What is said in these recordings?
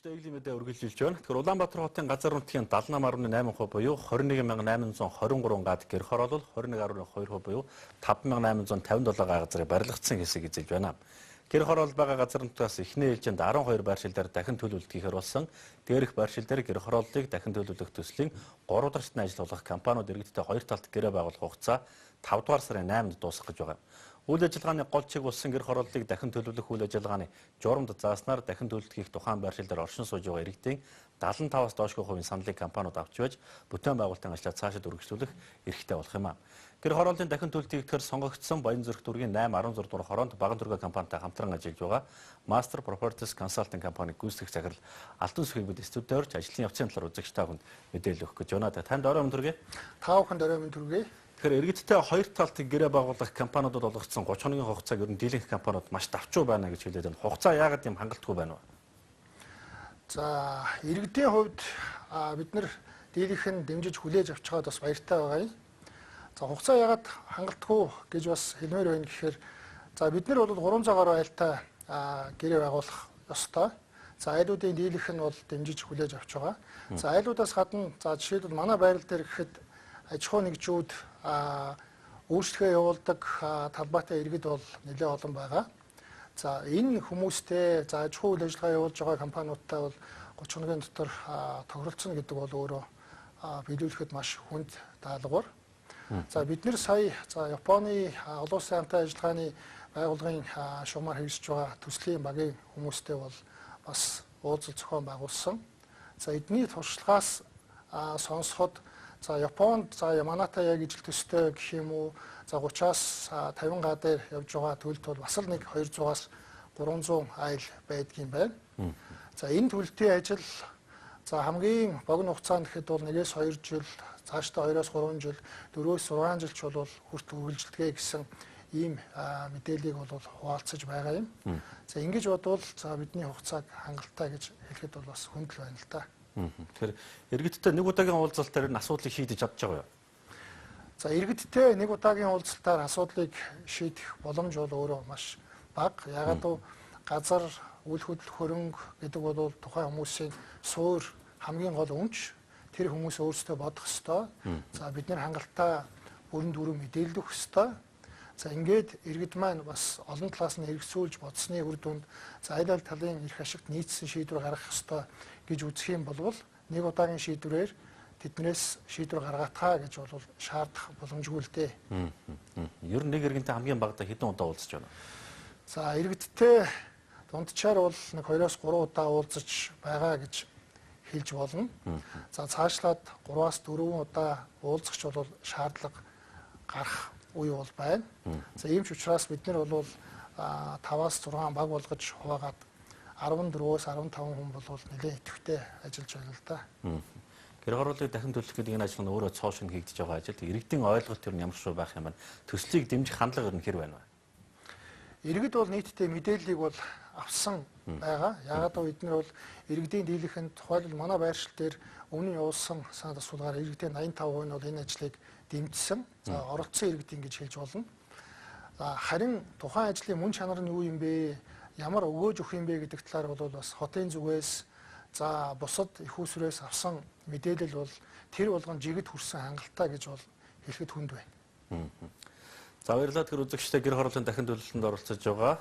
үзэгчтэй эглийн мэдээ үргэлжилж байна. Тэгэхээр Улаанбаатар хотын газар нутгийн 78.8% буюу 21823 гаад гэр хороолол 21.2% буюу 5857 га газрыг барилгацсан хэсэг эзэлж байна. Гэр хороолол байгаа газар нутгаас эхний ээлжинд 12 байршил дээр дахин төлөвлөлт хийхээр болсон. Дээрх байршил дээр гэр хорооллыг дахин төлөвлөх төслийн 3 дахь ажил болох компаниуд иргэдтэй хоёр талд гэрээ байгуулах хугацаа 5 дугаар сарын 8-нд дуусгах гэж байгаа. Үйл ажиллагааны гол чиг болсон гэр хорооллыг дахин төлөвлөх үйл ажиллагааны журамд зааснаар дахин төлөвлөлт хийх тухайн байршил дээр оршин сууж байгаа иргэдийн 75-аас доошгүй хувийн саналыг компаниуд авч байж бүтээн байгуулалтын ажлаа цаашид үргэлжлүүлэх эрхтэй болох юм а. Гэр хорооллын дахин төлөвлөлт хийхээр сонгогдсон Баянзүрх дүүргийн 8-16 дугаар хороонд Баган төргөө компанитай хамтран ажиллаж байгаа Master Properties Consulting компаниг гүйцэтгэх захирал Алтан сүхийг бид студид орж ажлын явцын талаар үзэгчтэй хүнд мэдээлэл өгөх гэж байна. Танд орой өндөр төргий. Та бүхэнд орой өндөр төргий. Тэгэхээр иргэдтэй хоёр талд гэрээ байгуулах компаниудад олгогдсон 30 хоногийн хугацааг ер нь дийлэнх компаниуд маш давчуу байна гэж хэлээд байна. Хугацаа яагаад юм хангалтгүй байна вэ? За, иргэдийн хувьд бид нар дийлэнх нь дэмжиж хүлээж авч байгаад бас баяртай байгаа юм. За, хугацаа яагаад хангалтгүй гэж бас хэлмээр байна гэхээр за бид нар бол 300 гаруй айлтай гэрээ байгуулах ёстой. За, айлуудын дийлэнх нь бол дэмжиж хүлээж авч байгаа. За, айлуудаас гадна за жишээлбэл манай байрал дээр гэхэд аж ахуй нэгжүүд өөрсдөө явуулдаг талбайтай иргэд бол нэлээд олон байгаа. За энэ хүмүүстэй за аж ахуй үйл ажиллагаа явуулж байгаа компаниудтай бол 30 хоногийн дотор тохиролцсон гэдэг бол өөрөө биелүүлэхэд маш хүнд даалгавар. За бид нэр сая за Японы олон улсын хамтын ажиллагааны байгууллагын шугамар хэрэгжиж байгаа төслийн багийн хүмүүстэй бол бас уулзалт зохион байгуулсан. За эдний туршлагаас сонсоход за Японд за манайтай яг ижил төстэй гэх юм уу за 30-аас 50 га дээр явж байгаа төлөлт бол бас л нэг 200-аас 300 айл байдгийн байна. За энэ төлөлтийн ажил за хамгийн богино хугацаанд гэхэд бол 1-2 жил цаашдаа 2-3 жил 4-6 жилч бол хүртэл үргэлжилдэг гэсэн ийм мэдээллийг бол хуваалцаж байгаа юм. За ингэж бодвол за бидний хугацааг хангалттай гэж хэлэхэд бол бас хүндэл байна л да. Тэгэхээр иргэдтэй нэг удаагийн уулзалтаар энэ асуудлыг шийдэж чадж байгаа юу? За иргэдтэй нэг удаагийн уулзалтаар асуудлыг шийдэх боломж бол өөрөө маш бага. Ягаад гэвэл газар үйл хөдлөх хөрөнгө гэдэг бол тухайн хүмүүсийн суур хамгийн гол өмч. Тэр хүмүүс өөрсдөө бодох ёстой. За бид нэр хангалттай бүрэн дүрэн мэдээлэл өгөх ёстой. За ингээд иргэд маань бас олон талаас нь хэрэгцүүлж бодсны үр дүнд за айл талын эрх ашигт нийцсэн шийдвэр гаргах ёстой гэж үзэх юм бол нэг удаагийн шийдвэрээр тэднээс шийдвэр гаргатгаа гэж бол шаардах боломжгүй л дээ. Ер нь нэг иргэнтэй хамгийн багадаа хэдэн удаа уулзаж байна? За иргэдтэй дундчаар бол нэг 2-3 удаа уулзаж байгаа гэж хэлж болно. За цаашлаад 3-4 удаа уулзахч бол шаардлага гарах үе бол байна. За ийм ч учраас бид нар бол 5-аас 6 баг болгож хуваагаад 14-өөс 15 хүн бол нэлээд идэвхтэй ажиллаж байна л да. Гэр хорооллыг дахин төлөх гэдэг энэ ажил нь өөрөө цоо шин хийгдэж байгаа ажил. Иргэдийн ойлголт ер нь ямар шиг байх юм бэ? Төслийг дэмжих хандлага ер нь хэр байна вэ? Иргэд бол нийтдээ мэдээллийг бол авсан байгаа. Яагаад гэвэл эдгээр бол иргэдийн дийлэнхэнд тухайлбал манай байршил дээр өмнө нь явуулсан санаад асуулгаар иргэдийн 85% нь бол энэ ажлыг дэмжсэн. За оролцсон иргэд ингэж хэлж болно. Харин тухайн ажлын мөн чанар нь юу юм бэ? Ямар өгөөж өгөх юм бэ гэдэг талаар бол бас хотын зүгээс за бусад их усрээс авсан мэдээлэл бол тэр болгон жигд хүрсэн хангалттай гэж бол хэлэхэд хүнд байна. За баярлалаа тэр үзэгчтэй гэр хорооллын дахин төлөвлөлтөнд оролцож байгаа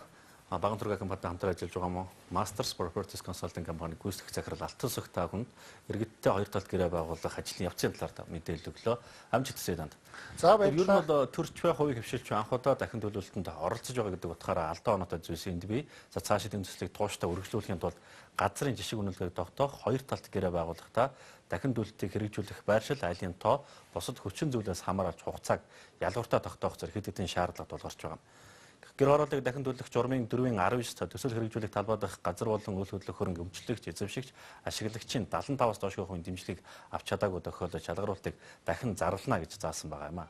Баган төргөө компанитай хамтран ажиллаж байгаа Master Properties Consulting компани гүйцэтгэх захирал Алтан сүх та хүнд иргэдтэй хоёр талд гэрээ байгуулах ажлын явцын талаар мэдээлэл өглөө. Амжилт хүсье танд. За баярлалаа. Ер нь бол төрч бай хувийг хөвшилч анх удаа дахин төлөвлөлтөнд оролцож байгаа гэдэг утгаараа алдаа оноотой зүйлс энд бий. За цаашид энэ төслийг тууштай үргэлжлүүлэхийн тулд газрын жишг үнэлгээг тогтоох хоёр талд гэрээ байгуулахдаа дахин төлөлтийг хэрэгжүүлэх байршил айлын тоо бусад хүчин зүйлээс хамаарч хугацааг ялгууртаа тогтоох зэрэг хэд хэдэн шаардлага тулгарч байгаа. Гэр хорооллыг дахин төлөх журмын 4-19 төсөл хэрэгжүүлэх талбайд газар болон үйл хөдлөх хөрөнгө өмчлөгч, эзэмшигч, ашиглагчийн 75-аас доошгүй хувийн дэмжлэгийг авч чадаагүй тохиолдолд шалгаруултыг дахин зарлана гэж заасан байгаа юм а.